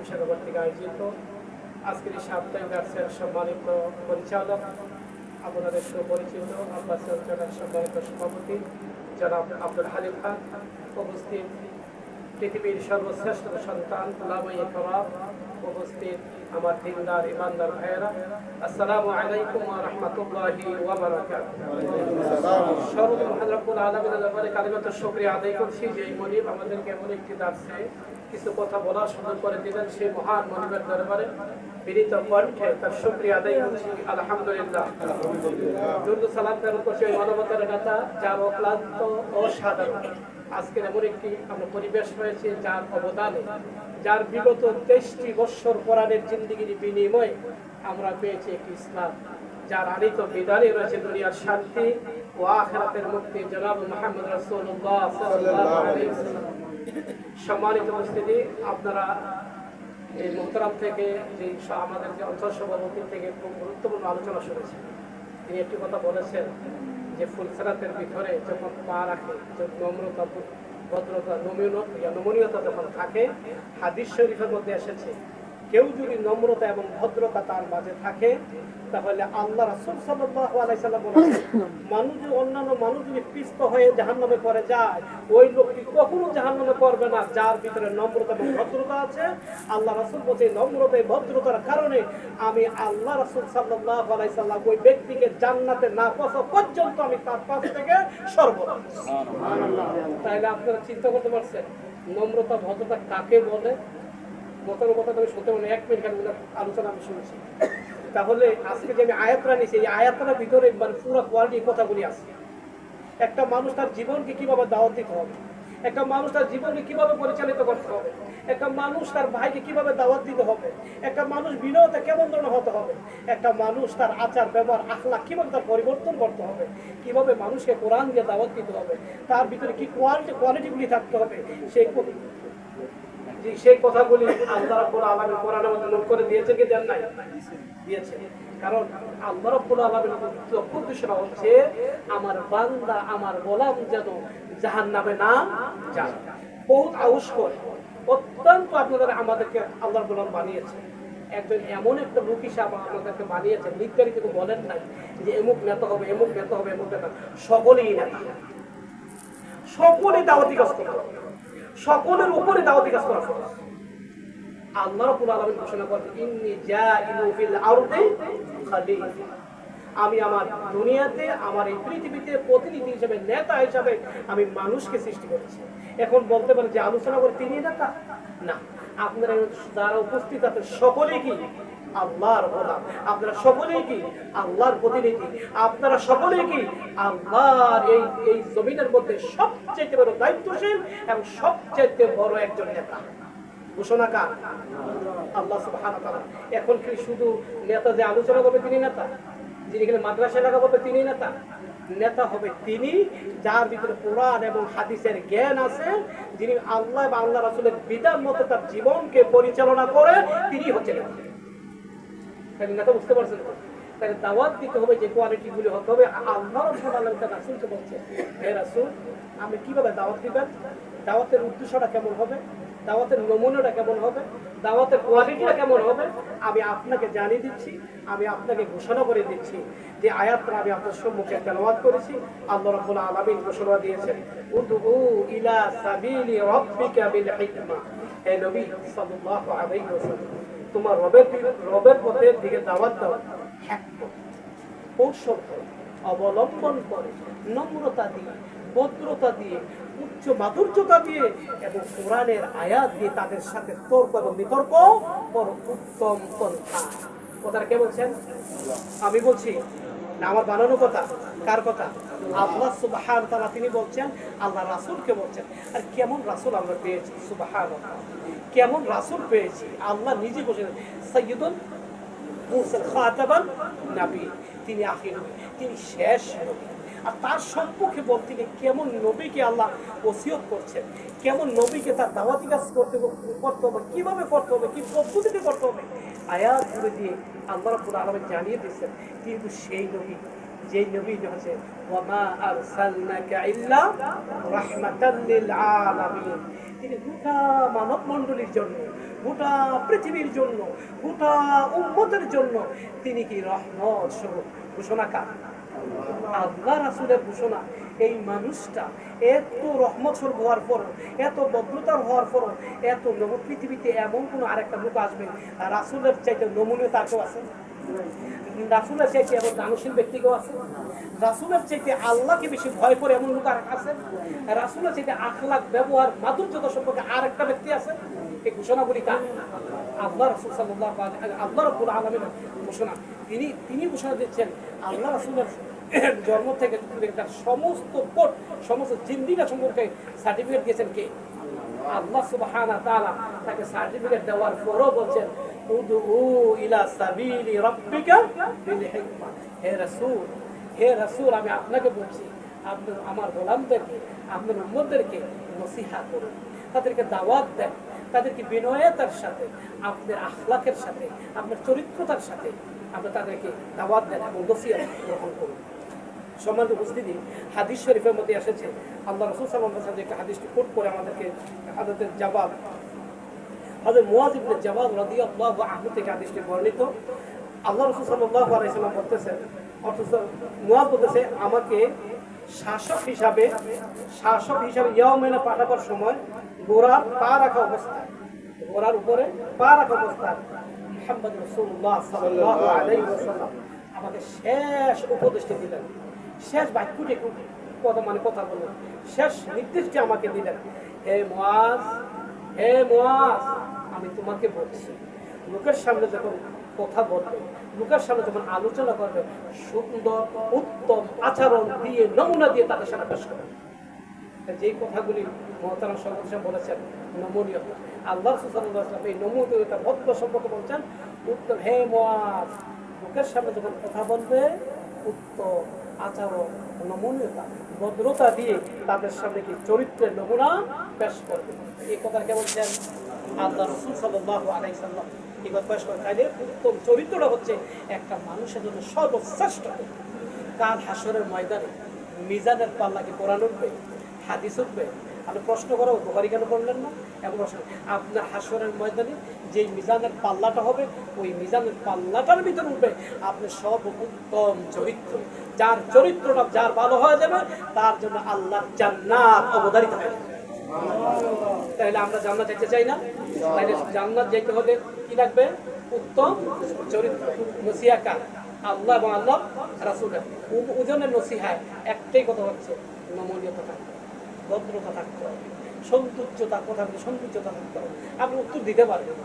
শাখা কর্তৃক আয়োজিত আজকের এই সাপ্তাহিক দার্সের সম্মানিত পরিচালক, আপনাদের সুপরিচিত আব্বাস চট্টগ্রাম সম্মানিত সভাপতি জনাব আব্দুল হালিম খান, উপস্থিত পৃথিবীর সর্বশ্রেষ্ঠ সন্তান উলামায়ে কেরাম, উপস্থিত আমার দিনদার ইমানদার ভাইয়েরা, আসসালামু আলাইকুম ওয়া রাহমাতুল্লাহি ওয়া বারাকাতুহু। সর্বপ্রথম রব্বুল আলামিনের দরবারে কালিমাত শুকরিয়া আদায় করছি যে এই মনিব আমাদেরকে এমন একটি দার্সে কিছু কথা বলার সুযোগ করে দিলেন। সেই মহান মনিবের দরবারে বিনীত কণ্ঠে তার শুকরিয়া আদায় করছি, আলহামদুলিল্লাহ। দুরূদ সালাম প্রেরণ করছি ওই মানবতার নেতা যার অক্লান্ত অসাধারণ আজকের এমন একটি আমরা পরিবেশ হয়েছে, যার অবদানে, যার বিগত 23টি বৎসর কোরআনের জিন্দেগির বিনিময়ে আমরা পেয়েছি একটি ইসলাম, যার আনিত বিধানে রয়েছে দুনিয়ার শান্তি ও আখিরাতের মুক্তি, জনাব মুহাম্মদ রাসূলুল্লাহ সাল্লাল্লাহু আলাইহি ওয়াসাল্লাম। সম্মানিত উপস্থিতি, আপনারা এই মোহতারাম থেকে যে আমাদের যে অঞ্চল সভাপতি থেকে খুব গুরুত্বপূর্ণ আলোচনা শুনেছেন। তিনি একটি কথা বলেছেন যে ফুলসেরাতের ভিতরে যখন পা রাখে, নম্রতা, ভদ্রতা, নমনীয়তা যখন থাকে, হাদিস শরীফের মধ্যে এসেছে কেউ যদি নম্রতা এবং ভদ্রতা তার মাঝে থাকে তাহলে আল্লাহ রাসূল সাল্লাল্লাহু আলাইহি সাল্লাম বলেছেন, মানুষ অন্যান্য মানুষ যদি পিষ্ট হয়ে জাহান্নামে পড়ে যায়, ওই লোকটি কখনো জাহান্নামে পড়বে না যার ভিতরে নম্রতা এবং ভদ্রতা আছে। আল্লাহ রাসূল বলেন, নম্রতা এবং ভদ্রতার কারণে আমি আল্লাহ রাসূল সাল্লাল্লাহু আলাইহি সাল্লাম ওই ব্যক্তিকে জান্নাতে না পৌঁছা পর্যন্ত আমি তার পাশ থেকে সরব। সুবহানাল্লাহ। তাহলে আপনারা চিন্তা করতে পারছেন নম্রতা ভদ্রতা কাকে বলে? মতের কথা আমি শুনতে পারি, 1 মিনিট আলোচনা আমি শুনেছি। তাহলে আজকে যে আমি আয়াতটা নিয়েছি, এই আয়াতটার ভিতরে মানে পুরো কোয়ালিটি কথাগুলি আছে। একটা মানুষ তার জীবনকে কিভাবে দাওয়াত দিতে হবে, একটা মানুষ তার জীবনকে কিভাবে পরিচালিত করতে হবে, একটা মানুষ তার ভাইকে কিভাবে দাওয়াত দিতে হবে, একটা মানুষ বিনয়তে কেমন ধরনের হতে হবে, একটা মানুষ তার আচার ব্যবহার আখলাক কিভাবে তার পরিবর্তন করতে হবে, কিভাবে মানুষকে কোরআন দিয়ে দাওয়াত দিতে হবে, তার ভিতরে কি কোয়ালিটিগুলি থাকতে হবে, সেই কথাগুলি আল্লাহ রাব্বুল আলামিন কোরআনের মধ্যে নোট করে দিয়েছেন কি দেন নাই? দিয়েছেন। কারণ আল্লাহ রাব্বুল আলামিনের লক্ষ্য উদ্দেশ্য হচ্ছে আমার বান্দা, আমার গোলাম যেন জাহান্নামে না যায়। বহুত আউস্কর অত্যন্ত আপনাদের আমাদেরকে আল্লাহ রাব্বুল আলামিন বানিয়েছে একজন এমন একটা লোক হিসাবে আমাদেরকে বানিয়েছেন। নির্ধারিত কেউ বলেন নাই যে এমুক নেতা হবে, এমুক নেতা হবে, এমুক নেতা। সকলেই নেতা, সকলেই দাওয়াতি কাজ করতে হবে, সকলের উপরে দাওয়াতি কাজ করা ফরজ। আল্লাহ রাব্বুল আলামিন ঘোষণা করেন, ইন্নী জাইলু ফিল আরদি খলিফা। আমি আমার দুনিয়াতে, আমার এই পৃথিবীতে প্রতিনিধি হিসেবে, নেতা হিসেবে আমি মানুষকে সৃষ্টি করেছি। এখন বলতে পারেন যে আলোচনা করে তিনি নেতা না, আপনারা যারা উপস্থিত আছেন সকলেই কি আল্লাহর গোলাম, আপনারা সকলেই কি আল্লাহর প্রতিনিধি, আপনারা সকলেই কি আল্লাহর এই জমিনের মধ্যে সবচেয়ে বড় দায়িত্বশীল এবং সবচেয়ে বড় একজন নেতা। ঘোষণা কার? আল্লাহ সুবহানাহু ওয়া তাআলা। এখন কি শুধু নেতা যে আলোচনা করবে তিনি নেতা, যিনি এখানে মাদ্রাসা লাগা করবে তিনি নেতা? নেতা হবে তিনি যার ভিতরে কোরআন এবং হাদিসের জ্ঞান আছে, যিনি আল্লাহ এবং আল্লাহ রাসূলের বিধান মতো তার জীবনকে পরিচালনা করে, তিনি হচ্ছেন নেতা। বুঝতে পারছেন? তাহলে দাওয়াত দিতে হবে, যে কোয়ালিটিগুলি হতে হবে। আল্লাহ রাব্বুল আলামিন তার রাসূলকে বলছে, হে রাসূল, আপনি কিভাবে দাওয়াত দিবেন, দাওয়াতের উদ্দেশ্যটা কেমন হবে, দাওয়াতের নমুনাটা কেমন হবে, দাওয়াতের কোয়ালিটিটা কেমন হবে, আমি আপনাকে জানিয়ে দিচ্ছি, আমি আপনাকে ঘোষণা করে দিচ্ছি। যে আয়াতটা আমি আপনার সম্মুখে তেলাওয়াত করেছি, আল্লাহ রাব্বুল আলামিন ঘোষণা দিয়েছেন, উদউ ইলা সাবিলি রাব্বিকা বিল হিকমা। হে নবী সাল্লাল্লাহু আলাইহি ওয়াসাল্লাম, তোমার রবের পথের দিকে দাওয়াত দাও হিকমত, কৌশল অবলম্বন করে, নম্রতা দিয়ে, ভদ্রতা দিয়ে, উচ্চ মাধুর্যতা দিয়ে এবং কোরআনের আয়াত দিয়ে তাদের সাথে তর্ক এবং বিতর্ক বড় উত্তম পন্থা। কথাটা কে বলছেন? আমি বলছি না, আমার বানানো কথা। কার কথা? আল্লাহ সুবহানাহু ওয়া তাআলা তিনি বলছেন, আল্লাহ রাসূলকে বলছেন। আর কেমন রাসূল আমরা পেয়েছি, সুবহানাল্লাহ, কেমন রাসূল পেয়েছি। আল্লাহ নিজে বলেছেন, সাইয়্যিদুল মুরসাল খাতাবান নবী, তিনি আখির নবী, তিনি শেষ নবী। আর তার সম্পর্কে বলতে গিয়ে কেমন নবীকে আল্লাহ ওসিয়ত করছেন, কেমন নবীকে তার দাওয়াতি কাজ করতে হবে, কিভাবে করতে হবে, কি পদ্ধতিতে করতে হবে, আয়াত জুড়ে দিয়ে আল্লাহ রাব্বুল আলামিন জানিয়ে দিচ্ছেন। কিন্তু সেই নবী, যেই নবী হচ্ছে ওয়ামা আরসালনাকা ইল্লা রাহমাতাল লিল আলামিন, তিনি গোটা মানব মণ্ডলীর জন্য, গোটা পৃথিবীর জন্য, গোটা উম্মতের জন্য তিনি কি রহমত স্বরূপ ঘোষণাকার। আল্লাহ রাসূলের ঘোষণা। এই মানুষটা এত রহমত স্বরূপ হওয়ার পর, এত ভদ্রতার হওয়ার পর, এত পৃথিবীতে এমন কোনো আরেকটা লোক আসবে রাসূলের চাইতে নমনীয় তার কেউ আছে? রাসূলের চাইতে এমন দানশীল ব্যক্তি কেউ আছে? রাসূলের চাইতে আল্লাহকে বেশি ভয় করে এমন লোক আর আছে? রাসূলের চাইতে আখলাক, ব্যবহার, মাধুর্যতা সম্পর্কে আর একটা ব্যক্তি আছে? এই ঘোষণাগুলি কার? আল্লাহ রাসূল সাল্লাল্লাহু আলাইহি, আল্লাহ রাব্বুল আলামিনের ঘোষণা। তিনি ঘোষণা দিচ্ছেন আল্লাহ রাসূলের জন্ম থেকে তার সমস্ত কোট, সমস্ত জিন্দিগি সম্পর্কে সার্টিফিকেট দিয়েছেন কে? আল্লাহ সুবহানাহু ওয়া তাআলা। তাকে সার্টিফিকেট দেওয়ার পরও বলছেন উদউ ইলা সাবিলি রাব্বিকা বিল হিকমা। হে রাসূল, আমি আপনাকে বলছি, আপনি আমার গোলামদেরকে, আপনার উম্মতদেরকে নসিহত করুন, তাদেরকে দাওয়াত দেন, তাদেরকে বিনয়তার সাথে, আপনার আখলাকের সাথে, আপনার চরিত্রতার সাথে আপনি তাদেরকে দাওয়াত দেন এবং নসিহত গ্রহণ করুন। সম্মানিত উপস্থিতি, হাদিস শরীফের মধ্যে এসেছে, আল্লাহ রাসূল সাল্লাল্লাহু আলাইহি ওয়াসাল্লাম একটা হাদিসটি কোট করে আমাদেরকে হাদিসের জবাব, হযরত মুয়ায ইবনে জাবাল রাদিয়াল্লাহু আনহু থেকে হাদিসটি বর্ণিত। আল্লাহ রাসূল সাল্লাল্লাহু আলাইহি ওয়াসাল্লাম বলতেছেন, অথচ মুয়ায বলতেছে, আমাকে শাসক হিসাবে ইয়ামেনে পাঠাবার সময় ঘোড়ার পা রাখা অবস্থায়, ঘোড়ার উপরে পা রাখা অবস্থায় মুহাম্মদ রাসূলুল্লাহ সাল্লাল্লাহু আলাইহি ওয়াসাল্লাম আমাকে শেষ উপদেশটি দিলেন, শেষ বাক্যটি কথা বললেন, শেষ নির্দেশটি আমাকে দিলেন, হে মুয়াজ, আমি তোমাকে বলছি, লোকের সামনে যখন কথা বলবে, লোকের সামনে যখন আলোচনা করবে, সুন্দর উত্তম আচরণ দিয়ে, নমুনা দিয়ে তাদের সামনে পেশ করবে। যেই কথাগুলি মুহতারাম সর্বশেষ বলেছেন, নমনীয়তা, আল্লাহ রাসূল সাল্লাল্লাহু আলাইহি ওয়াসাল্লাম এই নমনীয়তা, ভদ্র সম্পর্কে বলছেন উত্তম, হে মুয়াজ, লোকের সামনে যখন কথা বলবে, উত্তম আচরণ, নমনীয়তা, ভদ্রতা দিয়ে তাদের সামনে কি চরিত্রের নমুনা পেশ করবে। এই কথা কে বলছেন? আল্লাহ রাসূল সাল্লাল্লাহু আলাইহি ওয়াসাল্লাম এই কথা পেশ করেন। তাইলে উত্তম চরিত্রটা হচ্ছে একটা মানুষের জন্য সর্বশ্রেষ্ঠ। কাল হাসরের ময়দানে মিজানের পাল্লা কি কোরআন উঠবে, হাদিস উঠবে? আপনি প্রশ্ন করো, বুখারী কেন করলেন না? এবং আপনার হাসরের ময়দানে যেই মিজানের পাল্লাটা হবে, ওই মিজানের পাল্লাটার ভিতরে উঠবে আপনার সর্বোত্তম চরিত্র। যার চরিত্রটা যার ভালো হয়ে যাবে, তার জন্য আল্লাহর জান্নাত অবধারিত হবে। তাহলে আমরা জান্নাত যেতে চাই না? তাহলে জান্নাত যেতে হলে কি লাগবে? উত্তম চরিত্র। নসিহা আল্লাহ এবং আল্লাহ রাসূলের ওজনের নসিহায় একটাই কথা হচ্ছে, নমনীয়তা থাকতে হবে, ভদ্রতা থাকতে হবে, সৌন্দর্যতা, কথা বলে সৌন্দর্যতা থাকতে হবে। আপনি উত্তর দিতে পারবেন।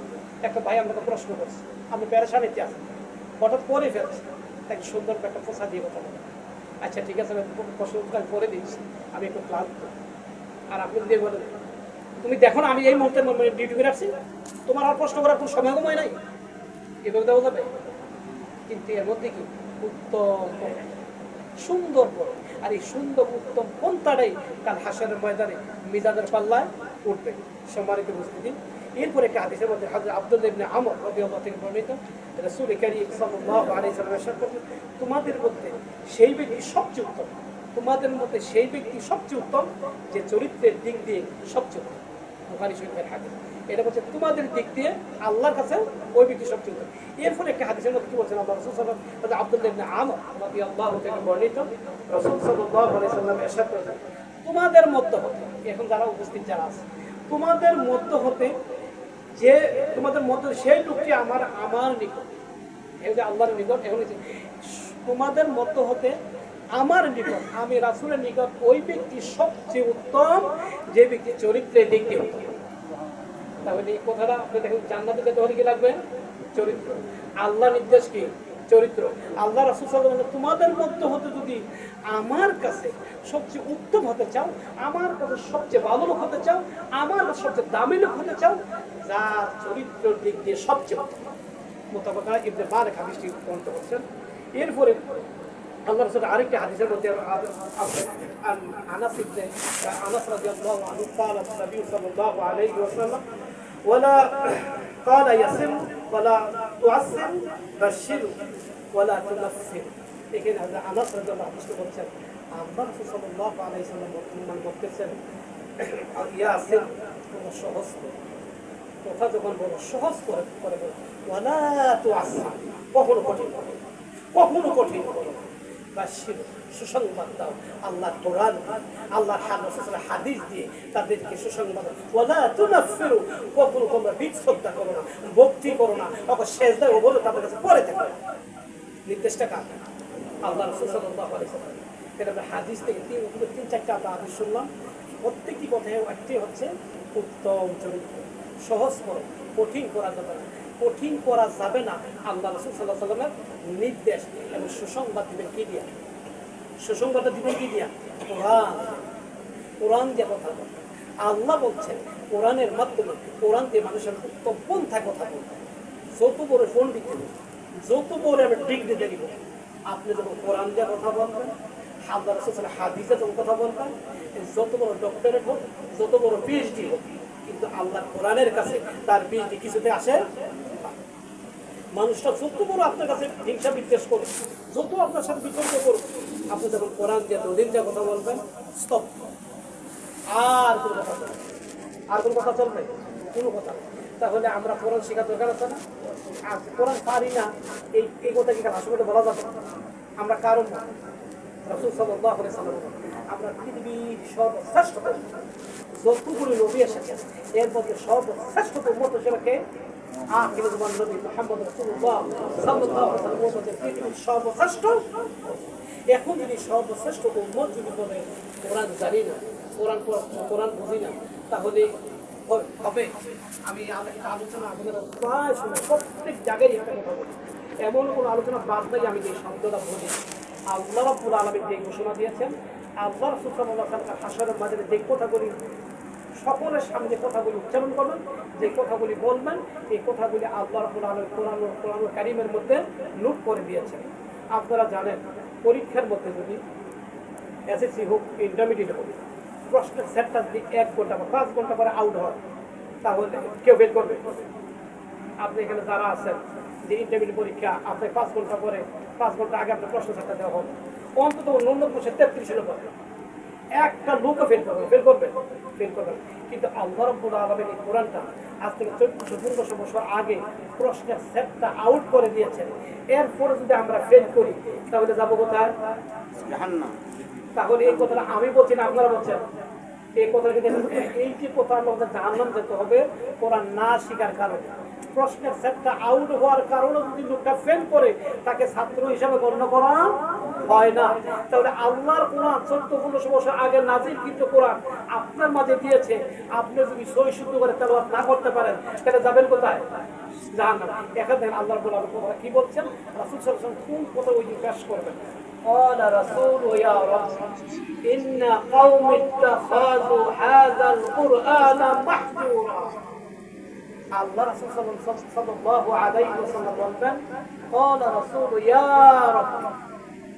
একটা ভাই আমাকে প্রশ্ন করছে, আপনি প্যারেশানিতে আছেন, হঠাৎ করে ফেলছে, তাকে সুন্দর একটা পোষা দিয়ে কথা বলেন, আচ্ছা ঠিক আছে, আমি প্রশ্নটা করে দিচ্ছি, আমি একটু ক্লান্ত। আর আপনি দিয়ে বলেন, তুমি দেখো না আমি এই মুহূর্তে ডিউটি করে আসছি, তোমার আর প্রশ্ন করার কোনো সময় নাই, এভাবে দেওয়া যাবে? কিন্তু এর মধ্যে কি উত্তম সুন্দর পথ, আর এই সুন্দর উত্তম পন্থাটাই কাল হাসরের ময়দানে মিজানের পাল্লায় উঠবে। সম্মানিত উপস্থিতি, এরপরে একটা হাদিসের মধ্যে হযরত আব্দুল্লাহ ইবনে আমর রাদিয়াল্লাহু থেকে বর্ণিত, রাসূল কারীম সাল্লাল্লাহু আলাইহি ওয়াসাল্লাম ইরশাদ করেছেন, তোমাদের মধ্যে সেই ব্যক্তি সবচেয়ে উত্তম, তোমাদের মধ্যে সেই ব্যক্তি সবচেয়ে উত্তম যে চরিত্রের দিক দিয়ে সবচেয়ে উত্তম। বুখারী শরীফের হাদিস। এটা বলছে তোমাদের দিক দিয়ে আল্লাহর কাছে ওই ব্যক্তি সবচেয়ে উত্তম। এরপরে একটা হাদিসের মধ্যে কি বলছেন আল্লাহ রাসূল সাল্লাল্লাহু আলাইহি ওয়াসাল্লাম, আব্দুল্লাহ ইবনে আমর রাদিয়াল্লাহু থেকে বর্ণিত, রাসূল সাল্লাল্লাহু আলাইহি ওয়াসাল্লাম ইরশাদ করেছেন, তোমাদের মধ্যে হতে, এখন যারা উপস্থিত যারা আছে, তোমাদের মধ্য হতে যে তোমাদের মধ্যে সেই লোকটি আমার নিকট, এই যে আল্লাহর নিকট, এখন তোমাদের মধ্য হতে আমার নিকট, আমি রাসূলের নিকট ওই ব্যক্তি সবচেয়ে উত্তম যে ব্যক্তি চরিত্রের দিক দিয়ে উত্তম। তাহলে এই কথাটা আপনি দেখুন, জান্নাতে যেতে হলে কি লাগবে? চরিত্র। আল্লাহ নির্দেশ কি? চরিত্র। আল্লাহ রাসূল সাল্লাল্লাহু আলাইহি ওয়াসাল্লাম, তোমাদের মধ্য হতে যদি আমার কাছে সবচেয়ে উত্তম হতে চাও, আমার কাছে সবচেয়ে ভালো লোক হতে চাও, আমার কাছে সবচেয়ে দামি লোক হতে চাও, যার চরিত্রের দিক দিয়ে সবচেয়ে উত্তম। মুতাবাকা ইবনে মালিক হাদিসটি বর্ণনা করছেন। এরপরে আল্লাহ রাসূল আরেকটা হাদিসের মধ্যে আনাস রাদিয়াল্লাহু আনহু قال النبي صلى الله عليه وسلم ولا قال يسر ولا تعسر بشر ولا تنفر। এখানে আনাস রাদিয়াল্লাহু আনহু বলছেন, আল্লাহ রাসূল সাল্লাল্লাহু আলাইহি ওয়াসাল্লাম বলতেছেন, ইয়াসির, তোমরা সহজ করো, কথা যখন বলো সহজ করে করে বলো, ওয়ালা তুআসসির, কখনো কঠিন করো না, কখনো কঠিন করো না। বাশশির, সুসংবাদ দাও আল্লাহর কোরআন, আল্লাহর রাসূলের হাদিস দিয়ে তাদেরকে সুসংবাদ দাও। ওয়ালা তুনাফফিরু, কখনো তোমরা বিচ্ছিন্ন করো না, ভক্তি করো না, অথবা সেজদায় ওবলে তাদের কাছে পড়ে থাকো। নির্দেশটা কার? আল্লাহ রাসূল সাল্লাল্লাহু আলাইহি ওয়াসাল্লাম। এটা আমরা হাদিস থেকে তিন চারটা আমরা হাদিস শুনলাম। প্রত্যেকটি কথায় একটি হচ্ছে উত্তম চরিত্র, সহজ করো, কঠিন করা যাবে না, কঠিন করা যাবে না। আল্লাহ রাসূল সাল্লাল্লাহু আলাইহি ওয়াসাল্লামের নির্দেশ। এবং সুসংবাদ দিবেন কি দিয়া? সুসংবাদটা দিবেন কি দিয়া? কোরআন, কোরআন দিয়ে কথা বলবেন। আল্লাহ বলছেন কোরআনের মাধ্যমে, কোরআন দিয়ে মানুষের পন্থায় কথা বলবেন। যত বড় পণ্ডিত দিব, যত বড় আমি ডিগ্রি দিব, আপনি যখন কোরআন দিয়ে কথা বলবেন, আল্লাহ রাসূলের হাদিসে যখন কথা বলবেন, যত বড় ডক্টরেট হোক, যত বড় পিএইচডি হোক, কিন্তু আল্লাহ কোরআনের কাছে তার পিএইচডি কিছুতে আসে না। মানুষটা যত বড় আপনার কাছে হিংসা বিদ্বেষ করে, যত আপনার সাথে বিতর্ক করুক, আপনি যখন কোরআন দিয়ে দলিল দিয়ে কথা বলবেন, স্টপ। আর কোনো কথা চলবে? আর কোনো কথা চলবে? কোনো কথা নেই। তাহলে আমরা কোরআন শেখার দরকার আছে না? আর কোরআন পারি না, এই কথা কি আসলে বলা যাবে? আমরা কারণ না, রাসূল সাল্লাল্লাহু আলাইহি ওয়াসাল্লাম আমরা পৃথিবীর সর্বশ্রেষ্ঠ যতগুলো নবী এসেছে এর মধ্যে সর্বশ্রেষ্ঠ উম্মত হিসেবে কে? আখিরুল নবী মুহাম্মদ রাসূলুল্লাহ সাল্লাল্লাহু আলাইহি ওয়াসাল্লাম পৃথিবীর সর্বশ্রেষ্ঠ। এখন যদি সর্বশ্রেষ্ঠ উম্মত যদি বলে কোরআন জানি না, কোরআন বুঝি না, তাহলে হবে? আমি আলোচনা আমাদের প্রায় সময় প্রত্যেক জায়গায় একটা কথা বলি, এমন কোনো আলোচনা বাদ নাই আমি যে শব্দটা বলি। আল্লাহ রাব্বুল আলামিন যে ঘোষণা দিয়েছেন, আল্লাহ রাসূল সাল্লাল্লাহু আলাইহি ওয়াসাল্লাম হাসরের মাঝে যে কথাগুলি সকলের সামনে কথাগুলি উচ্চারণ করবেন, যে কথাগুলি বলবেন, এই কথাগুলি আল্লাহ রাব্বুল আলামিন কোরআন কারীমের মধ্যে নোট করে দিয়েছেন। আপনারা জানেন পরীক্ষার মধ্যে যদি এসএসসি হোক, ইন্টারমিডিয়েট হোক, প্রশ্নের সেটটা যদি 1 ঘন্টা বা 5 ঘন্টা পরে আউট হয়, তাহলে কেউ বের করবে? আপনি এখানে যারা আছেন যে ইন্টারমিডিয়েট পরীক্ষা, আপনার 5 ঘন্টা পরে, 5 ঘন্টা আগে আপনার প্রশ্ন সেটটা দেওয়া হবে, অন্তত ন্যূনতম 33 হলে পাবে, একটা লোকও ফেল করবে? কিন্তু আল্লাহ রাব্বুল আলামিন এই কোরআনটা আজ থেকে 1400 বছর আগে প্রশ্নের সেটটা আউট করে দিয়েছেন। এরপরে যদি আমরা ফেল করি তাহলে যাবো কোথায়? জাহান্নাম। তাহলে এই কথাটা আমি বলছি না আপনারা বলছেন? এই কথা এই যে কথা আমাদের জাহান্নাম যেতে হবে কোরআন না শিখার কারণে, প্রশ্নের সেটটা আউট হওয়ার কারণে যদি লোকটা ফেল করে তাকে ছাত্র হিসাবে গণ্য করা হয় না। তাহলে আল্লাহর কোরআন 1400 বছর আগে নাজিল কিন্তু কোরআন আপনার মাঝে দিয়েছে, আপনি যদি সহি শুদ্ধ করে তেলাওয়াত না করতে পারেন তাহলে যাবেন কোথায়? জাহান্নাম। এখানে দেখেন আল্লাহর বলা কি বলছেন, রাসূল সাল্লাল্লাহু আলাইহি ওয়াসাল্লাম কোন কথা ওই দিন পেশ করবেন। قال رسول يا رب إن قوم اتخذوا هذا القرآن محجورا। আল্লাহ রাসূল সাল্লাল্লাহু আলাইহি ওয়াসাল্লাম বলবেন قال رسول يا رب،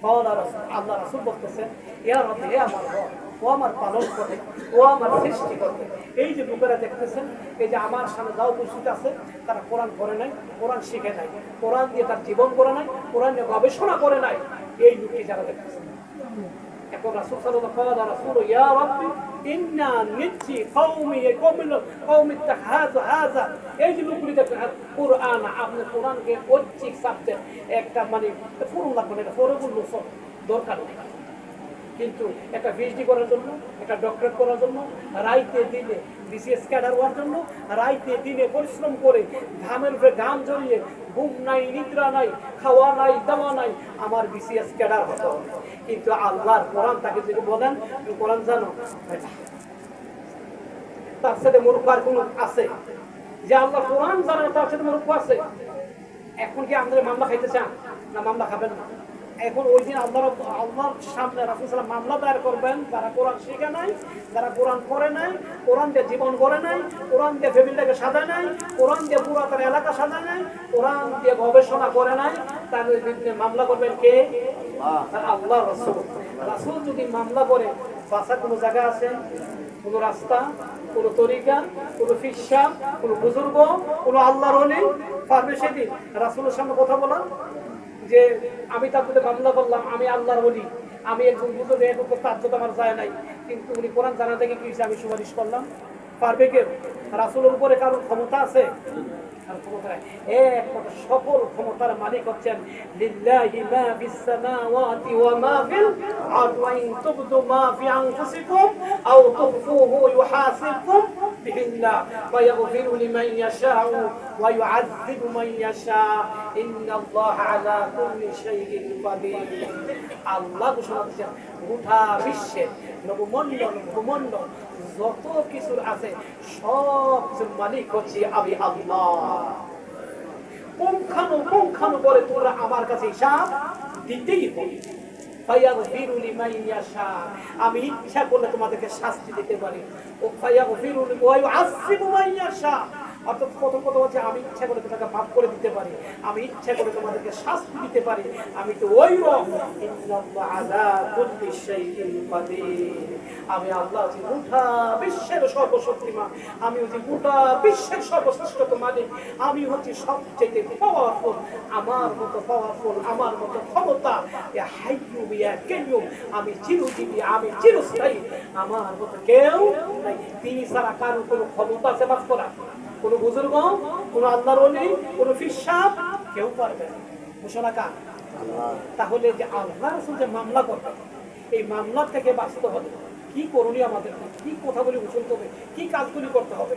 قال رسول, আল্লাহ রাসূল বলতেছেন ইয়া রব, হে আমার রব, ও আমার পালন করে, ও আমার সৃষ্টি করে। এই যে লোকেরা দেখতেছেন, এই যে আমার সামনে যাও উপস্থিত আছে, তারা কোরআন পড়ে নাই, কোরআন শিখে নাই, কোরআন দিয়ে তার জীবন করে নাই, কোরআন নিয়ে গবেষণা করে নাই, এই লোকটি যারা দেখতেছেন। এখন রাসূল সাল্লাল্লাহু আলাইহি ওয়াসাল্লাম রাসূল ইয়া রাব্বি ইন্না নিজি কওমি হাযা, এই যে লোকগুলি দেখেন কোরআন, আপনি কোরআনকে ঐচ্ছিক সাবজেক্ট একটা মানে পুরো লাগবে না, এটা ফরজুল দরকার নেই। কিন্তু একটা পিএইচডি করার জন্য, একটা ডক্টরেট করার জন্য রাইতে দিনে বিসিএস ক্যাডার হওয়ার জন্য রাইতে দিনে পরিশ্রম করে ঘামের উপরে ঘাম জড়িয়ে ঘুম নাই, নিদ্রা নাই, খাওয়া নাই, দাওয়া নাই, আমার বিসিএস ক্যাডার হতে হবে। কিন্তু আল্লাহর কোরআন তাকে যদি বলেন তুমি কোরআন জানো, তার সাথে মূর্খ আর কোন আছে? যে আল্লাহ কোরআন জানে তার সাথে মূর্খ আছে? এখন কি আমাদের মামলা খাইতে চান না মামলা খাবেন না? এখন ওই দিন আল্লাহর সামনে রাসূল সাল্লাল্লাহু মামলা দায়ের করবেন যারা কোরআন শিখে নাই, যারা কোরআন পড়ে নাই, কোরআন দিয়ে জীবন গড়ে নাই, কোরআন দিয়ে ফ্যামিলিটাকে সাজায় নাই, কোরআন দিয়ে পুরো তার এলাকা সাজায় নাই, কোরআন দিয়ে গবেষণা করে নাই, তাদের বিরুদ্ধে মামলা করবেন কে? আল্লাহ রাসূল। রাসূল যদি মামলা করে বাঁচার কোনো জায়গা আছে? কোনো রাস্তা, কোনো তরিকা, কোনো ফিরসা, কোনো বুজুর্গ, কোনো আল্লাহর ওলি পারবে সেদিন রাসূলের সামনে কথা বলা যে আমি তার প্রতি মামলা করলাম, আমি আল্লাহর ওলি, আমি একজন বুজুর্গ, এরকম তার আমার যায় নাই, কিন্তু উনি কোরআন জানা থেকে কি আমি সুপারিশ করলাম? পারবে কেউ? রাসূলের উপরে কারোর ক্ষমতা আছে? একমাত্র সকল ক্ষমতার মালিক হচ্ছেন লিল্লাহি মা ফিস সামাওয়াতি ওয়া মা ফিল আরদি ওয়া ইন তুবদু মা ফি আনফুসিকুম আও তুখফুহু ইউহাসিবকুম বিহিল্লাহ ওয়া ইয়াগফিরু লিমান ইয়াশাউ ওয়া ইউআযযিবু মান ইয়াশা ইন্নাল্লাহা আলা কুল্লি শাইইন কাদির। আল্লাহ ঘোষণা করেছেন গোটা বিশ্বের নবমণ্ডল যত কিছু আছে সব কিছুর মালিক হচ্ছে আমি আল্লাহ। পুঙ্খানু করে তোমরা আমার কাছে হিসাব দিতেই হবে। ফায়াগফিরু লিমান ইয়াশা, আমি ইচ্ছা করলে তোমাদেরকে শাস্তি দিতে পারি। ও ফায়াগফিরু ওয়া ইউআযযিবু মান ইয়াশা, অর্থাৎ প্রথম কথা হচ্ছে আমি ইচ্ছা করে তোমাকে মাফ করে দিতে পারি, আমি ইচ্ছা করে তোমাদেরকে শাস্তি দিতে পারি। আমি তো ওই রব ইন্নাল্লাহু আলা কুল্লি শাইইন কাদির। আমি আল্লাহ যে গোটা বিশ্বের সর্বশক্তিমান, আমি হচ্ছি গোটা বিশ্বের সর্বশ্রেষ্ঠ মালিক, আমি হচ্ছি সবচেয়ে পাওয়ারফুল। আমার মতো পাওয়ারফুল, আমার মতো ক্ষমতা ইয়া হাইয়্যু ইয়া কাইয়্যুম, আমি চিরজীবী, আমি চিরস্থায়ী, আমার মতো কেউ নাই। তিনি ছাড়া কারো কোনো ক্ষমতা আছে মাফ করা? কোন বুজুর্গ, কোন আল্লাহর ওলি, কোন ফিসাব কেউ পারবে না। ঘোষণা কার? তাহলে যে আল্লাহ রাসূল যে মামলা করবে, এই মামলা থেকে বাঁচতে হবে কি করণীয় আমাদের, কি কথাগুলি শুনতে হবে, কি কাজগুলি করতে হবে।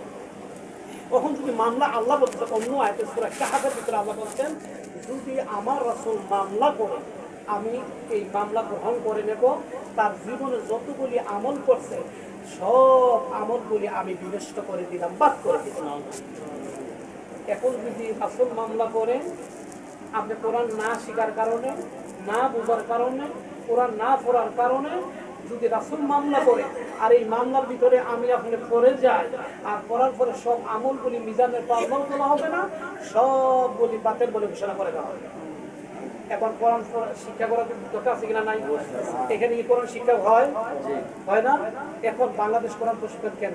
তখন যদি মামলা আল্লাহ বলতে অন্য আয়াতে সূরা কাহাফের ভিতরে আল্লাহ বলছেন যদি আমার রাসূল মামলা করে আমি এই মামলা গ্রহণ করে নেব, তার জীবনে যতগুলি আমল করছে সব আমলগুলি আমি বিনষ্ট করে দিলাম, বাদ করে দিলাম। এখন যদি রাসূল মামলা করে আপনি কোরআন না শিখার কারণে, না বোঝার কারণে, কোরআন না পড়ার কারণে যদি রাসূল মামলা করে আর এই মামলার ভিতরে আমি আপনি পড়ে যাই আর পড়ার পরে সব আমলগুলি মিজানের পাল্লাও তোলা হবে না, সবগুলি বাতিল বলে ঘোষণা করে দেওয়া হবে। এখন কোরআন শিক্ষা করার দরকার আছে কিনা? নাই। এখানে কি কোরআন শিক্ষা হয় না? এখন বাংলাদেশ কোরআন প্রশিক্ষণ কেন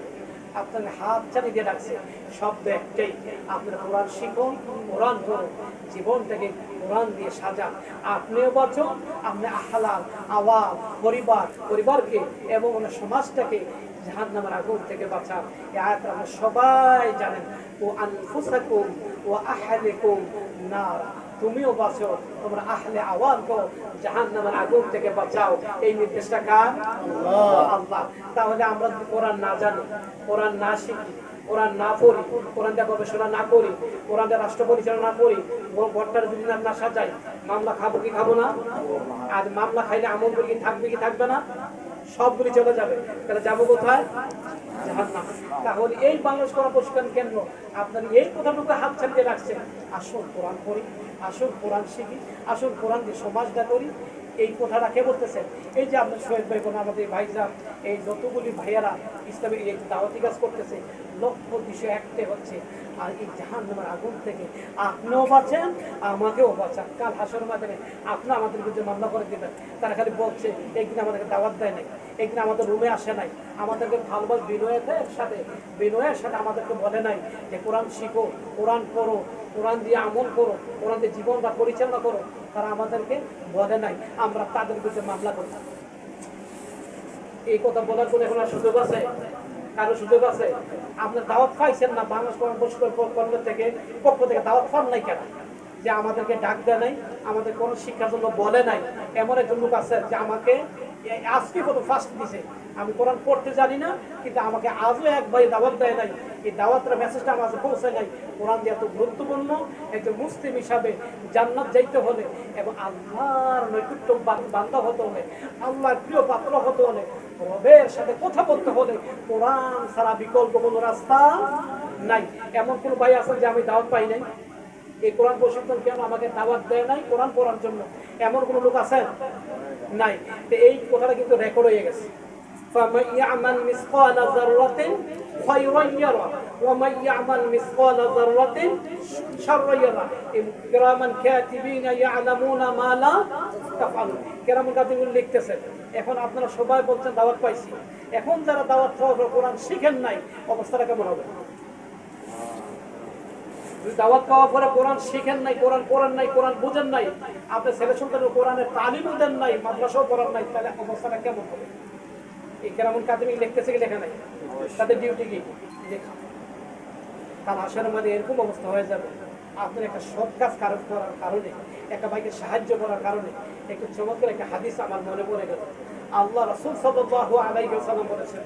আপনাকে হাত চালিয়ে দিয়ে ডাকছে, শব্দ একটাই, আপনারা কোরআন শিখুন, কোরআন করুন, জীবনটাকে কোরআন দিয়ে সাজান। আপনিও বাঁচুন, আপনি আহলাল আওয়াল পরিবারকে এবং সমাজটাকে জাহান্নামের আগুন থেকে বাঁচান। এই আয়াত আমরা সবাই জানেন, ও আনফুসাকুম ও আহলিকুম নার, তুমিও বাঁচো, তোমরা আহলে আওয়ালকে জাহান্নামের আগুন থেকে বাঁচাও। এই নির্দেশটা কার? আল্লাহ। তাহলে আমরা যদি কোরআন না জানি, কোরআন না শিখি, কোরআন না পড়ি, কোরআন দিয়ে গবেষণা না করি, কোরআন দিয়ে রাষ্ট্র পরিচালনা না করি, ঘরটার যদি না সাজাই, মামলা খাবো কি খাবো না? আর মামলা খাইলে আমলগুলি থাকবে কি থাকবে না? সবগুলি চলে যাবে। তাহলে যাবো কোথায়? জাহান্নাম। তাহলে এই বাংলাদেশ কোরআন প্রশিক্ষণ কেন্দ্র আপনার এই কথাটুকু হাত ছাড়িয়ে রাখছেন। আসুন কোরআন পড়ি, আসুন কোরআন শিখি, আসুন কোরআন দিয়ে সমাজটা করি। এই কথাটা কে বলতেছেন? এই যে আপনার সোহেব ভাই বোন, আমাদের ভাইজান, এই যতগুলি ভাইয়ারা ইসলামের এই দাওয়াতি কাজ করতেছে, লক্ষ্য বিষয় একটাই হচ্ছে, আর এই জাহান্নামের আগুন থেকে আপনিও বাঁচেন, আমাকেও বাঁচান। কাল হাসর মাঝে আপনি আমাদের বিরুদ্ধে মামলা করে দেবেন। তারা খালি বলছে একদিন আমাদেরকে দাওয়াত দেয় নাই, একদিন আমাদের রুমে আসে নাই, আমাদেরকে ভালোবাস বিনয়ের সাথে আমাদেরকে বলে নাই যে কোরআন শিখো, কোরআন পড়ো, কোরআন দিয়ে আমল করো, কোরআন দিয়ে জীবনটা পরিচালনা করো। তারা আমাদেরকে বলে নাই, আমরা তাদের বিরুদ্ধে মামলা করি। এই কথা বলার কোনো এখন আর সুযোগ আছে? কারো সুযোগ আছে? আপনার দাওয়াত পাইছেন না? বাংলাদেশ কোরআন প্রশিক্ষণ পক্ষ থেকে দাওয়াত পান নাই কেন? যে আমাদেরকে ডাক দেয় নাই, আমাদের কোনো শিক্ষার জন্য বলে নাই। এমন একজন লোক আছে যে আমাকে আজকে কত ফার্স্ট দিছে, আমি কোরআন পড়তে জানি না, কিন্তু আমাকে আজও একবার দাওয়াত দেয় নাই। এই দাওয়াতের মেসেজটা আমার কাছে পৌঁছে নাই। কোরআন দিয়ে এত গুরুত্বপূর্ণ, একজন মুসলিম হিসাবে জান্নাত যাইতে হলে এবং আল্লাহর নৈকট্য বান্দা হতে হলে, আল্লাহর প্রিয় পাত্র হতে হলে, রবের সাথে কথা বলতে হলে কোরআন ছাড়া বিকল্প কোনো রাস্তা নাই। এমন কোনো ভাই আছে যে আমি দাওয়াত পাই নাই? এই কোরআন প্রশিক্ষণ কেন আমাকে দাওয়াত দেয় নাই কোরআন পড়ার জন্য? এমন কোনো লোক আছে? নাই। তো এই কথাটা কিন্তু রেকর্ড হয়ে গেছে। فَمَنْ يَعْمَلْ مِثْقَالَ ذَرَّةٍ خَيْرًا يَرَهُ وَمَنْ يَعْمَلْ مِثْقَالَ ذَرَّةٍ شَرًّا يَرَهُ كِرَامًا كَاتِبِينَ يَعْلَمُونَ مَا لَا تَفْعَلُونَ। কিরামান কাতিবুন লিখতেছেন। এখন আপনারা সবাই বলছেন দাওয়াত পাইছি, এখন যারা দাওয়াত পাওয়ার কোরআন শিখেন নাই, অবস্থাটা কেমন হবে? দাওয়াত পাওয়ার পরে কোরআন শিখেন নাই, কোরআন পড়েন নাই, কোরআন বুঝেন নাই, আপনার ছেলে সন্তানের কোরআনের তালিমও দেন নাই, মাদ্রাসাও পড়ান নাই, তাহলে অবস্থাটা কেমন হবে? এই কেরামুল কাতিমিন লিখতেছে কি লেখা নাই? তাদের ডিউটি কি লেখা। কাল হাসরের মধ্যে এরকম অবস্থা হয়ে যাবে, আপনার একটা সৎ কাজ করার কারণে, একটা ভাইকে সাহায্য করার কারণে। একটু চমৎকার একটা হাদিস আমার মনে পড়ে গেল। আল্লাহ রাসূল সাল্লাল্লাহু আলাইহি ওয়াসাল্লাম বলেছেন,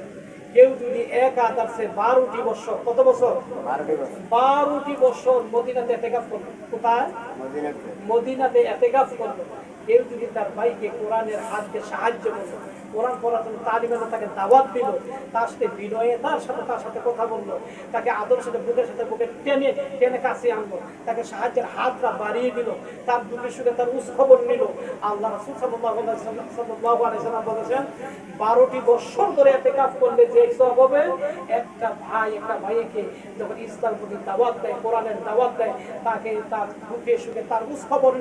কেউ যদি এক আদারসে 12টি বছর, কত বছর? 12টি বছর মদিনাতে ইতিকাফ করলো। কোথায়? মদিনাতে ইতিকাফ করলো। কেউ যদি তার ভাইকে কোরআনের হাতে সাহায্য করলো, কোরআন পড়ার জন্য তালিমের তাকে দাওয়াত দিল, তার সাথে বিনয়ে তার সাথে কথা বললো, তাকে আদরের সাথে বুকে টেনে টেনে কাছে আনলো, তাকে সাহায্যের হাতটা বাড়িয়ে দিল, তার দুঃখের সুখে তার খবর নিল। আল্লাহ রাসূল সাল্লাল্লাহু আলাইহি ওয়াসাল্লাম বলেছেন, 12টি বছর ধরে ইতিকাফ করলে যে সওয়াব হবে, একটা ভাইকে যখন ইসলামের প্রতি দাওয়াত দেয়, কোরআনের দাওয়াত দেয়, তাকে তার দুঃখের সুখে তার খবর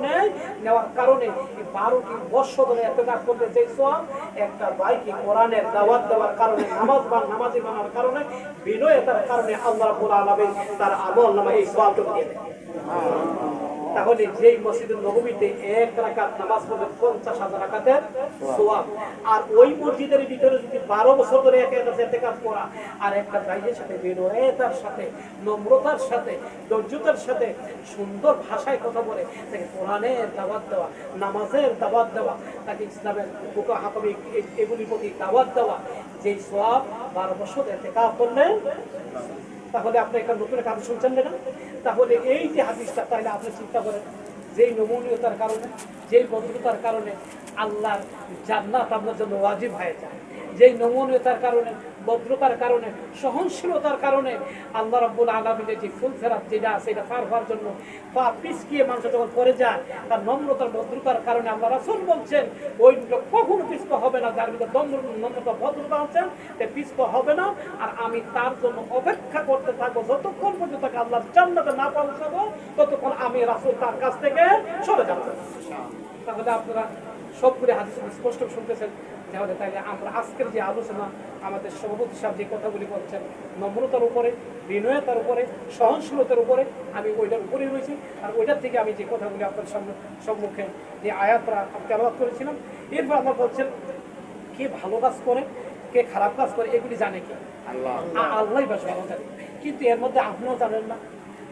নেওয়ার কারণে 12টি বছর ধরে ইতিকাফ করলে যে সওয়াব, একটা ভাইকে কোরআনের দাওয়াত দেওয়ার কারণে, নামাজি বানানোর কারণে, বিনয়তার কারণে আল্লাহ রাব্বুল আলামিন তার আমলনামায় এই সওয়াবটা দিয়ে দেন। তাহলে যেই মসজিদুল নববীতে এক রাকাত নামাজ পড়লে 50,000 রাকাতের সওয়াব, আর ওই মসজিদের ভিতরে যদি 12 বছর ধরে ইতিকাফ করা, আর একটা ভাইয়ের সাথে বিনয়তার সাথে, নম্রতার সাথে, ধৈর্যতার সাথে সুন্দর ভাষায় কথা বলে তাকে কোরআনের দাওয়াত দেওয়া, নামাজের দাওয়াত দেওয়া, তাকে ইসলামের হাকামি এগুলির প্রতি দাওয়াত দেওয়া, যেই সওয়াব 12 বছর ইতিকাফ করলে, তাহলে আপনি একটা নতুন কাজ শুনছেন না? তাহলে এই যে হাদিসটা, তাহলে আপনি চিন্তা করেন, যেই নমনীয়তার কারণে, যেই ভদ্রতার কারণে আল্লাহর জান্নাত আপনার জন্য ওয়াজিব হয়ে যায়, যেই নমনীয়তার কারণে, ভদ্রতার কারণে, সহনশীলতার কারণে আল্লাহ রাব্বুল আলামিনের যে ফুলসেরাত যেটা আছে, এটা পার হওয়ার জন্য পা পিছকিয়ে মানুষ যখন পড়ে যায়, তার নম্রতার ভদ্রতার কারণে আল্লাহ রাসূল বলছেন ওই লোক কখনো পিছপা হবে না, যার ভিতরে নম্রতা ভদ্রতা আছেন, সে পিছপা হবে না। আর আমি তার জন্য অপেক্ষা করতে থাকবো, যতক্ষণ পর্যন্ত তাকে আল্লাহর জান্নাতে না পৌঁছাবো, ততক্ষণ আমি রাসূল তার কাছ থেকে সরে যাব। তাহলে আপনারা সবগুলি হাদিস স্পষ্ট শুনতেছেন। তাহলে তাইলে আমরা আজকের যে আলোচনা, আমাদের সভাপতি সাহেব যে কথাগুলি বলছেন, নম্রতার উপরে, বিনয়তার উপরে, সহনশীলতার উপরে, আমি ওইটার উপরেই রয়েছি। আর ওইটার থেকে আমি যে কথাগুলি আপনার সম্মুখে যে আয়াতরা তেলাওয়াত করেছিলাম, এরপর আল্লাহ বলছেন, কে ভালো কাজ করে, কে খারাপ কাজ করে, এগুলি জানে কি? আল্লাহই বাস ভালো জানে। কিন্তু এর মধ্যে আপনিও জানেন না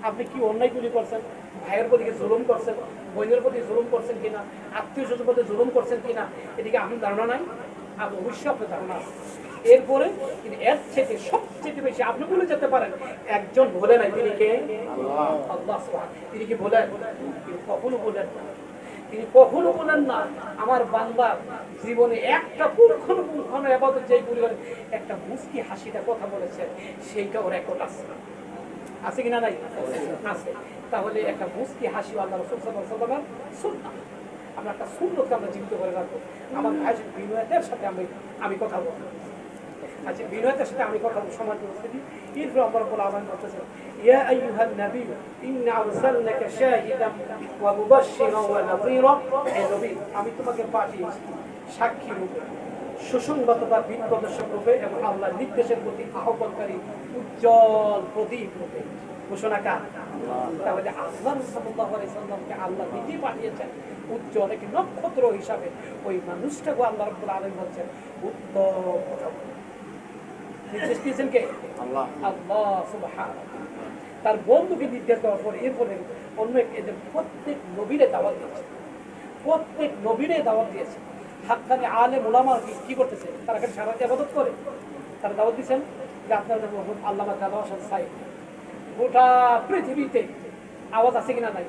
আপনি কি অন্যায়গুলি করছেন, ভাইয়ের প্রতি জুলুম করছেন, বোনের প্রতি জুলুম করছেন কিনা, আত্মীয় স্বজনের প্রতি জুলুম করছেন কিনা, এদিকে আপনার ধারণা নাই? আর অবশ্যই আপনার ধারণা আছে। এরপরে এর থেকে সবচেয়ে বেশি আপনি বলে যেতে পারেন, একজন বলে নাই, তিনি কে? আল্লাহ। তিনি কি বলেন? তিনি কখনো বলেন না। তিনি কখনো বলেন না আমার বান্দার জীবনে একটা পুঙ্খানো ইবাদত যেইগুলি একটা মুস্কি হাসিটা কথা বলেছেন, সেইটা ওর রেকর্ড আছে কিনা? নাই? আছে। তাহলে একটা মুস্কি হাসি আল্লাহ রাসূল সাল্লাল্লাহু আলাইহি ওয়াসাল্লামের সুন্নাহ। আমরা একটা সুন্নতকে আমরা জীবিত করে রাখবো। আমার ভাইয়ের বিনয়ের সাথে আমি কথা বলবো। আচ্ছা, বিনয়ের সাথে আমি কথা বলবো। সমাজ পরিস্থিতি এরপর আল্লাহ রাব্বুল আলামিন বলতেছেন, ইয়া আইয়ুহান নবী ইন্না আরসালনাকা শাহিদান ওয়া মুবাশশিরান ওয়া নাযীরা। হে নবী, আমি তোমাকে পাঠিয়েছি সাক্ষী রূপে, সুসংবাদদাতা, দিক প্রদর্শক রূপে এবং আল্লাহর নির্দেশের প্রতি আহ্বানকারী উজ্জ্বল প্রদীপ রূপে। ঘোষণাকার। তাহলে আল্লাহ সাল্লাল্লাহু আলাইহি সাল্লামকে আল্লাহ নিজে পাঠিয়েছেন উজ্জ্বল একটি নক্ষত্র হিসাবে। ওই মানুষটাকে আল্লাহ রাব্বুল আলামিন বলছেন উত্তম কথা বলে। নির্দেশ দিয়েছেন কে? আল্লাহ। আল্লাহ সুবহানাহু। তার বন্ধুকে নির্দেশ দেওয়ার পরে এরপরে অন্য এদের প্রত্যেক নবীরে দাওয়াত দিয়েছে, প্রত্যেক নবীরে দাওয়াত দিয়েছে। হাক্কানি আলেম উলামা কি করতেছে? তারা খালি সারা ইবাদত করে? তারা দাওয়াত দিচ্ছেন যে আপনার আল্লামা দাওয়া সাহেব গোটা পৃথিবীতে আওয়াজ আছে কিনা নাই,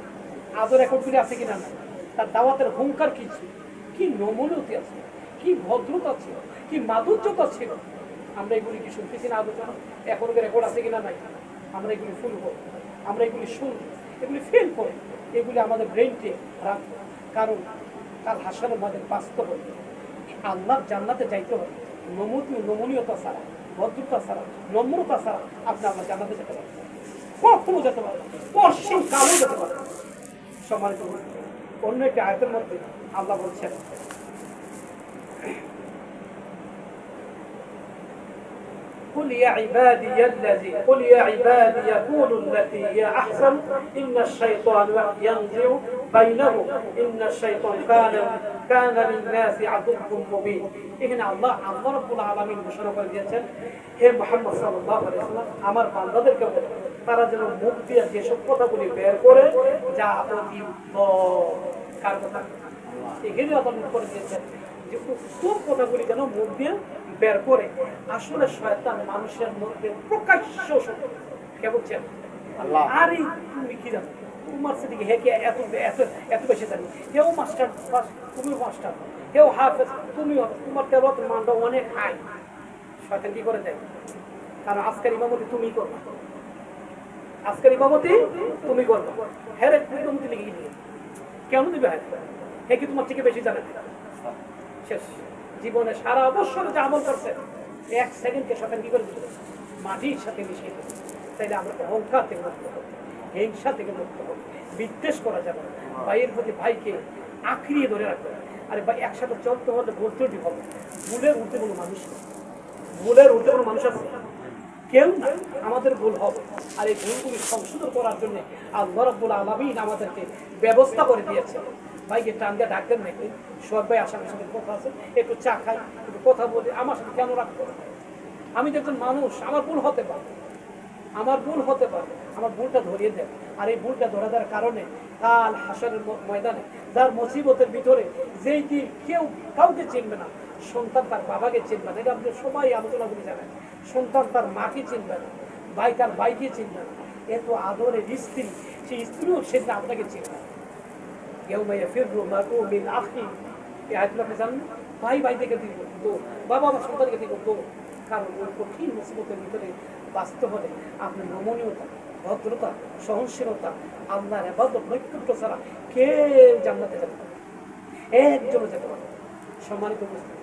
আজও রেকর্ডগুলি আছে কিনা নাই, তার দাওয়াতের হুঙ্কার কি ছিল, কি নমনীয়তা আছে, কি ভদ্রতা ছিল, কি মাধুর্যতা ছিল। আমরা এগুলি কি শুনতেছি না? আলোচনা এখনো রেকর্ড আছে কিনা নাই? আমরা এগুলি শুনব, আমরা এগুলি শুনব, এগুলি ফিল করি, এগুলি আমাদের ব্রেনকে রাখবো। কারণ কাল হাসরের আমাদের বাস্তব আল্লাহর জান্নাতে যাইতে হবে নমনীয়তা ছাড়া, ভদ্রতা ছাড়া, নম্রতা ছাড়া আপনি আল্লাহ জান্নাতে যেতে পারেন, কখনো যেতে পারেন, পশ্চিম কালেও যেতে পারেন। সম্মানিত অন্য একটি আয়াতের মধ্যে আল্লাহ বলছেন, قل يا عبادي يقولوا التي هي أحسن إن الشيطان ينزع بينهم إن الشيطان كان للناس عدو مبين এখানে আল্লাহ রাব্বুল আলামিন ঘোষণা করে দিয়েছেন হে মুহাম্মদ সাল্লাল্লাহু আলাইহি ওয়াসাল্লাম আমার বান্দাদেরকে বলো তারা যেন মুখ দিয়ে যেসব কথাগুলি বের করে যা অতি কার কথা এখানে আল্লাহ করে দিয়েছেন যে উত্তম কথাগুলি যেন মুখ দিয়ে বের করে আসলে শয়তান মানুষের মধ্যে প্রকাশ্য কে বলছেন আল্লাহ আরে তুমি কি জানো তোমার সেদিকে হেকে এত এত এত বেশি জানি কেউ মাস্টার তুমি মাস্টার কেউ হাফেজ তুমিও তোমার তেলত মানটা অনেক হাই শয়তান কি করে দেয় কারণ আজকের ইমামতি তুমি করবে আজকের ইমামতি তুমি করবে হ্যাঁ রে তুমি লিখে দিবে কেন দিবে হ্যাঁ হে কি তোমার থেকে বেশি জানে শেষ জীবনে সারা বছর যে আমল করছে এক সেকেন্ডকে শয়তান কি করে দিবে মাটির সাথে মিশিয়ে দেবে তাইলে আমরা অহংকার থেকে মুক্ত হব হিংসা থেকে মুক্ত হব বিদ্বেষ করা যাবে না ভাইয়ের প্রতি ভাইকে আঁকড়িয়ে ধরে রাখবে আরে ভাই একসাথে চলতে হলে বলতে হবে ভুলের উঠতে কোনো মানুষ নেই ভুলের উঠতে কোনো মানুষ আছে কেউ না আমাদের ভুল হবে আর এই ভুলগুলি সংশোধন করার জন্য আল্লাহ রাব্বুল আলামিন আমাদেরকে ব্যবস্থা করে দিয়েছে ভাইকে টান দিয়ে ডাকবেন নাকি সব ভাই আসার সাথে কথা আছে একটু চা খাই একটু কথা বলি আমার সাথে কেন রাখবো আমি তো একজন মানুষ আমার ভুল হতে পারে আমার ভুলটা ধরিয়ে দেয় আর এই ভুলটা ধরে দেওয়ার কারণে কাল হাসরের ময়দানে যার মুসিবতের ভিতরে যেই দিন কেউ কাউকে চিনবে না সন্তান তার বাবাকে চিনবে না এটা আপনি সবাই আলোচনা করে জানেন সন্তান তার মাকে চিনবে না ভাই তার ভাইকে চিনবে না এত আদরের স্ত্রী সেই স্ত্রীও সেদিন আপনাকে চিনবে না কেউ ভাইয়া ফিরবো মাকু মিন আখি এই আয়াতগুলো আপনি জানেন ভাই ভাই থেকে দিব তো বাবা আমার সন্তানকে দিব তো কারণ ওই কঠিন মুসিবতের ভিতরে বাঁচতে হলে আপনার নমনীয়তা ভদ্রতা সহনশীলতা আল্লাহর ইবাদত নৈকট্য ছাড়া কেউ জান্নাতে যাবে না একজনও যেতে পারবে সম্মানিত উপস্থিতি